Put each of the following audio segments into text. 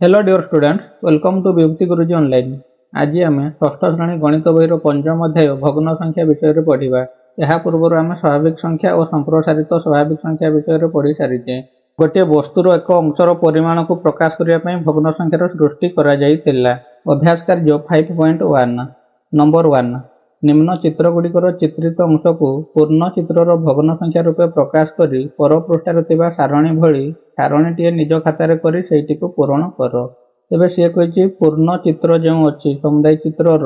Hello dear students, welcome to Vibhuti Guruji online. आज आम षष्ठ श्रेणी गणित बहीर पंचम अध्याय भग्न संख्या विषय में पढ़ा। यह पूर्व आम स्वाभाविक संख्या और संप्रसारित स्वाभाविक संख्या विषय में पढ़ी सारीचे। गोटे वस्तुर एक अंशर परिमाण को प्रकाश करने भग्न संख्यार सृष्टि करा। अभ्यास कार्य 5.1 नंबर 1 निम्न चित्रगुड़िकर चित्रित अंश को पूर्ण चित्रर भग्न संख्या रूपे प्रकाश करी परपृष्ठार सारणी भली सारणीटीए निज खातार करी सेठी को पूरण कर। तेबे सी कही पूर्ण चित्र जो अच्छी समुदाय चित्रर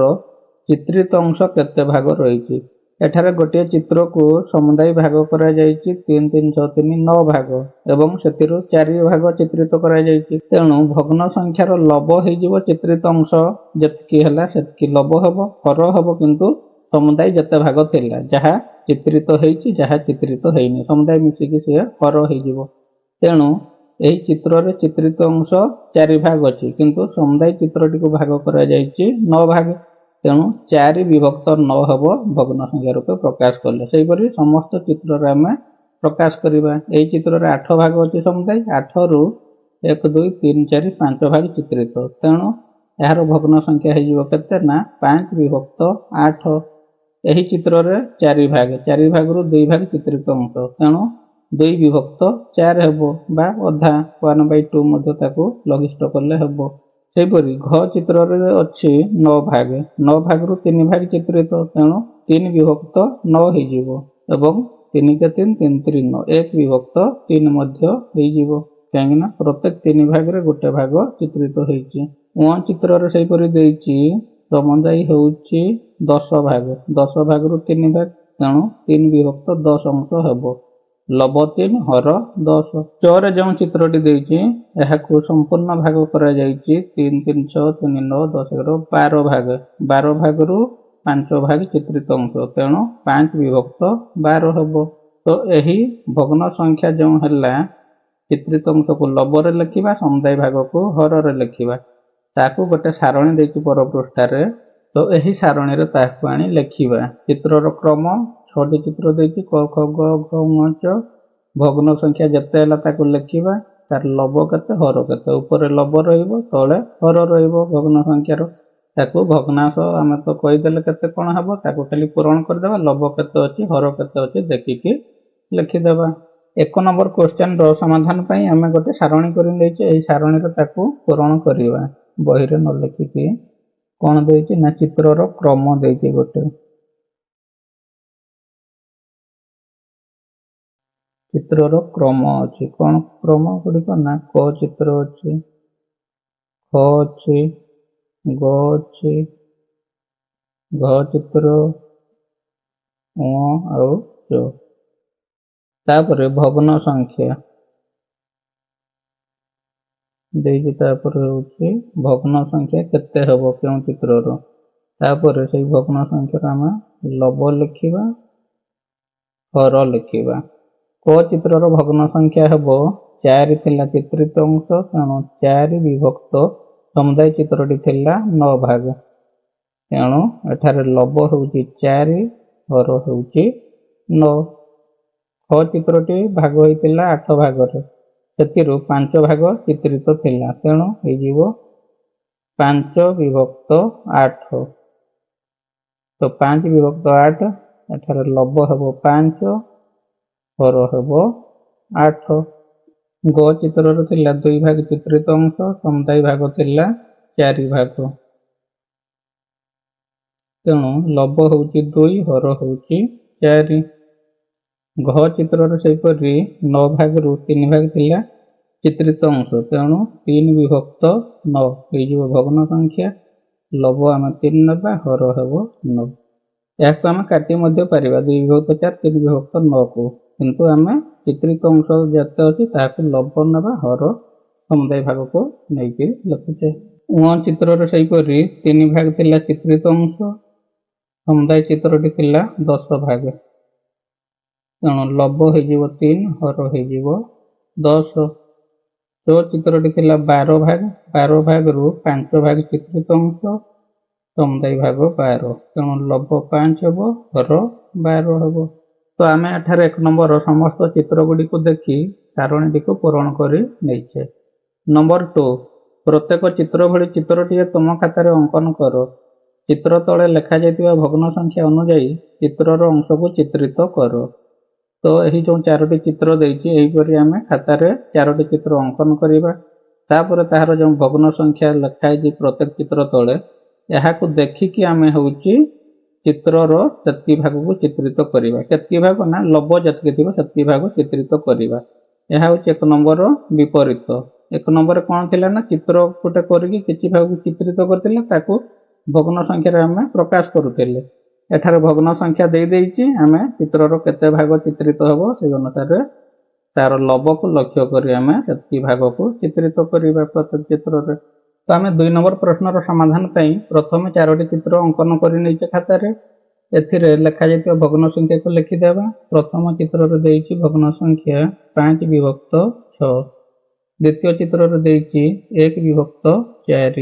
चित्रित अंश केते भाग रही। एठारे गोटे चित्र को समुदाय भाग करा जायछि 3 3 6 3 9 भाग एवं सेतिरु 4 भाग चित्रित करा जायछि। तेणु भग्न संख्यार लब हो चित्रित अंश जतकी हैला सेतकी लब हेबो हर हेबो, किंतु समुदाय जते भाग थिला जहा चित्रित होईछि जहा चित्रित होइनि समुदाय मिसिकी से हर हो। तेणु एही चित्र रे चित्रित अंश 4 भाग अछि, किंतु समुदाय चित्रटी को भाग करा जायछि 9 भाग। तेणु 4 विभक्त 9 हेबो भग्न संख्या रूपे प्रकाश कले। सेहिपरि समस्त चित्र रे आमे प्रकाश करिबा। एही चित्र रे 8 भाग अछि समुदाय, 8 रु 1 2 3 4 5 भाग चित्रित। तेणु यार भग्न संख्या हो केते ना 5 विभक्त 8। एही चित्र रे 4 भाग रु 2 भाग चित्रित अंश, तेणु 2 विभक्त 4 हेबो बा अधा 1/2 मध्ये ताको लघिष्ठ करले हेबो। सेहिपरि घ चित्र रे अछि 9 भाग रु 3 भाग चित्रित, तेणु 3 विभक्त 9 हो जिवो एवं 3 के 3 3 3 9 1 विभक्त 3 मध्ये हो जिवो, काहेकि प्रत्येक 3 भाग रे गोटे भाग चित्रित होईछि। उ चित्र रे सेहिपरि देइछि समुदाय होउछि 10 भाग रु 3 भाग, तेणु 3 विभक्त 10 अंश हेबो। लब 3 हर 10। चौरे जो चित्रटी देइछि एहाकु संपूर्ण भाग करा जायछि 3 3 6 3 9 10 11 12 भाग रु 5 भाग चित्रित अंश, तेणु 5 विभक्त 12 हेबो। तो एही भग्न संख्या जो हैला चित्रित अंश को लब रे लिखिबा, समुदाय भाग को हर रे लिखिबा। ताकू गोटे सारणी देइछि पर पृष्ठारे, तो एही सारणी रे ताकू आनी लिखिबा। चित्रर क्रम 6टी चित्र देइछि क ख ग घ ङ च। भग्न संख्या जते हैला ताकू लिखिबा, तार लब केते हर केते, ऊपर लब रहिबो तळे हर रहिबो भग्न संख्यार। ताकू भग्नांश आमे तो कहि देले केते कोन हेबो, ताकू खाली पूरण कर देबा। लब केते अछि हर केते अछि देखिकि लिखि देबा। 1 नंबर क्वेश्चन रो समाधान पई आमे गोटे सारणी करि लेछि। एही सारणी रे ताकू पूरण करिवा। बही रे न लिखिकि कोन देछि ना चित्रर क्रम देछि गोटे। चित्रर क्रम अछि, कोन क्रम गुड़िक ना क चित्र अछि, ख अछि, ग अछि, घ चित्र, ङ आउ च। तापरे भग्न संख्या देइछि, तापरे होछि भग्न संख्या केते हेबो केउ चित्रर। तापरे सेही भग्न संख्या आमे लब लिखिबा, हर लिखिबा। क चित्रर भग्न संख्या हेबो 4 थिला चित्रित अंश, तेणु 4 विभक्त समुदाय चित्रटी थिला 9 भाग, तेणु एठारे लब होउछि 4 हर होउछि 9। ख चित्रटी भाग होइतिला 8 भाग रे, सेतिरु 5 भाग चित्रित थिला, तेणु हे जिवो 5 विभक्त 8। तो 5 विभक्त 8 एठारे लब हेबो 5 हर हेबो 8। ग चित्र रे थिला 2 भाग चित्रित अंश, समुदाय भाग थिला 4 भाग, तेणु लब होउछि 2 हर होउछि 4। घ चित्र रे सेहिपरि 9 भाग रु 3 भाग थिला चित्रित अंश, तेणु 3 विभक्त 9 हे जिवो भग्न संख्या। लब आमे 3 नेबा, हर हेबो 9। याकु आमे काटि मध्ये परिबा 2 विभक्त 4 3 विभक्त 9 को, किंतु आमे चित्रित अंश जते अछि ताकू लब नेबा, हर समुदाय भाग को नेकी लिखुचे। उ चित्र रे सेहिपरि 3 भाग थिला चित्रित अंश, समुदाय चित्रटी थिला 10 भाग, तेणु लब हो जिवो 3 हर हो जिवो 10। तो चित्रटी थिला 12 भाग रु 5 भाग चित्रित अंश, समुदाय भाग 12, तेणु लब 5 हेबो हर 12 हेबो। तो आमे एठारे 1 नंबर समस्त चित्र गुडी को देखि सारणीटी को पूरण करि नैछे। नंबर 2 प्रत्येक चित्र भली चित्रटिए तुम खातार अंकन कर। चित्र तले लेखा जाइतिबा भग्न संख्या अनुଯାयी चित्रर अंश को चित्रित कर। तो यही जो 4टी चित्र देइछि एहिपरि आमे खातार 4टी चित्र अंकन करिबा। तापर ताहार जो भग्न संख्या लेखाई प्रत्येक चित्र तले याहाकु देखिकी आमे होउछि चित्रर सेतकी भाग को चित्रित करिबा। केतकी भाग ना लंब जतकी थिबो सेतकी भाग चित्रित करिबा। यह होउछि 1 नंबर विपरीत। 1 नंबर कोन थिला ना चित्र कोटे करिकि किछि भाग चित्रित करथिले ताकू भग्न संख्या रे आमे प्रकाश करूथिले। एठार भग्न संख्या देइ देइछि आमे चित्रर केते भाग चित्रित हबो से अनुसार तार लंब को लक्ष्य करी आमे सेतकी भाग को चित्रित करिबा प्रत्येक चित्र रे। तो आमे 2 नंबर प्रश्नर समाधान पई प्रथम 4टी चित्र अंकन करि नैचे खाता रे। एथिरे लेखा जाइतिबा भग्न संख्या को लिखि देबा। प्रथम चित्र रे देइछि भग्न संख्या 5/6। द्वितीय चित्र रे देइछि 1/4।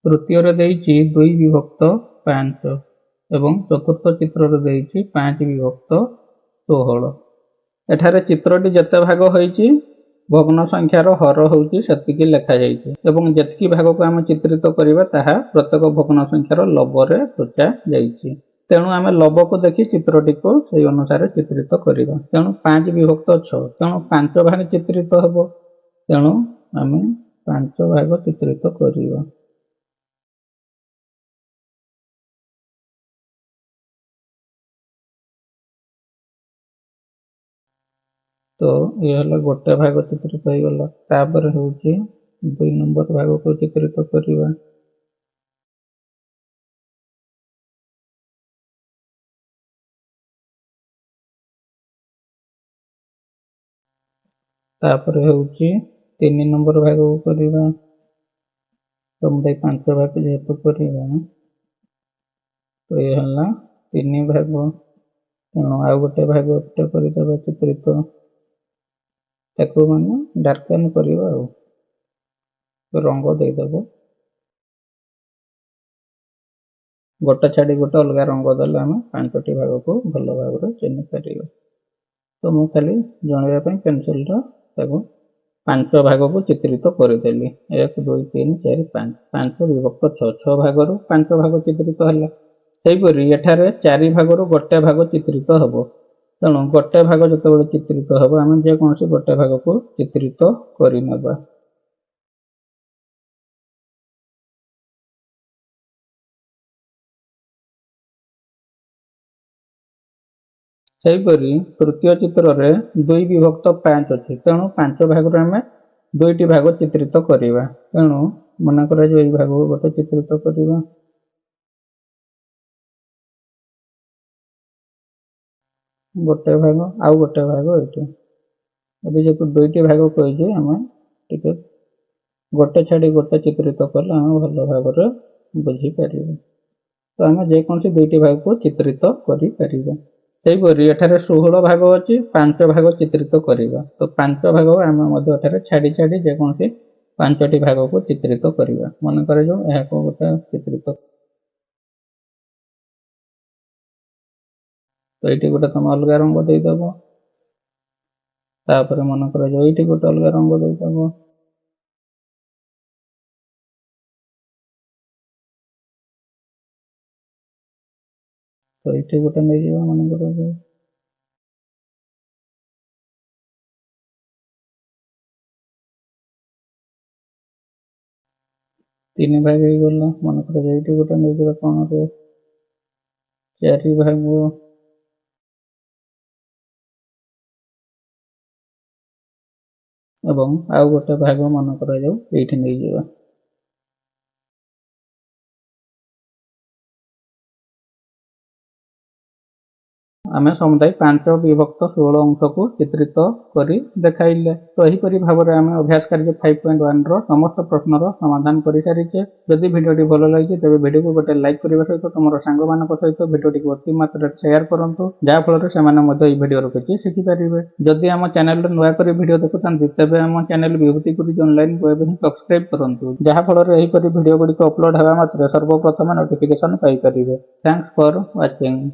तृतीय रे देइछि 2/5 एवं चतुर्थ चित्र रे देइछि 5/16। एठारे चित्रटी जते भाग होइछि भग्न संख्यार हर होउछि सेतिकी लेखा जाइछि एवं जेतकी भाग को आमे चित्रित करिबा ताहा प्रत्येक भग्न संख्यार लंब रे सोचा जाइछि। तेणु आमे लंब को देखि चित्रटी को सेही अनुसार चित्रित करिबा। तेणु 5/6 तेणु 5 भाग चित्रित हबो। तेणु आमे 5 भाग चित्रित करिबा। तो ये हला गोटे भाग चित्रित हो गला। तापर होउछि 2 नंबर भाग को चित्रित करिबा। तापर होउछि 3 नंबर भाग को करिबा। समुदाय 5 भाग जेहेतु करिबा तो ये हला 3 भाग। तेणु आ गोटे भाग एटा करिदबा चित्रित ताको माने डार्कन करिबा रंग दे दबो। गोटे छाड़ी गोटे अलग रंग देले आमे 5टी भाग को भल भाव रे चिन्ह करिबा। तो मु खाली जणिबा पई पेंसिल रो ताको 5 भाग को चित्रित करिदेली। 1 2 3 4 5 5/6 6 भाग रो 5 भाग चित्रित हला। सेहिपरि एठारे 4 भाग रो गोटे भाग चित्रित हबो। तेणु गोटे भाग जतबेले चित्रित हबो आमे जे कोनसी गोटे भाग को चित्रित करि नेबा। सेहिपरि तृतीय चित्र रे 2/5 अछि। तेणु 5 भाग रे आमे 2टी भाग चित्रित करिबा। तेणु मना करा जे एई भाग गोटे चित्रित करिबा। गोटे भाग आउ गोटे भाग एठी अभी जेतु 2टी भाग कहि जे हम टिके गोटे छाड़ी गोटे चित्रित कले हम भल भाग रे बुझी परिबे। तो हम जे कोनसी 2टी भाग को चित्रित करि परिबे। सेहिपरि एठारे 16 भाग अछि 5 भाग चित्रित करिबा। तो 5 भाग हम मध्ये एठारे छाड़ी छाड़ी जे कोनसी 5टी भाग को चित्रित करिबा। मन करे जो एहा को गोटे चित्रित तो एठी गोटे तुम अलग रंग दे दबो। तापर मन कर जो एठी गोटे अलग रंग दे दबो। तो एठी गोटे नै जीवा मन कर जो 3 भाग हो गला। मन कर जो एठी गोटे नै जीवा कोन रे 4 भाग एवं आउ गोटे भाग मन कर जो एठी नै जीवा। आमे समुदाय 5/16 अंश को चित्रित करी देखाइले। तो एहीपरि भाबरे आमे अभ्यास कार्य 5.1 रो समस्त प्रश्नर समाधान करि सारिछे। जदि भिडियोटी भलो लागि तबे भिडियो को गोटे लाइक करिबा सहित तमरो सांग मानक सहित भिडियोटी को अति मात्रा शेयर करंतु जा फल रे सेमाने मध्ये ई भिडियो रो किछि सिखि परिबे। जदि हम चैनल रे नुवा करी भिडियो देखुथान तबे हम चैनल विभूति गुरुजी ऑनलाइन को एबे सब्सक्राइब करंतु जा फल रे एहीपरि भिडियो गुडी को अपलोड हेबा मात्रे सर्वप्रथम नोटिफिकेशन पाइ परिबे। Thanks for watching.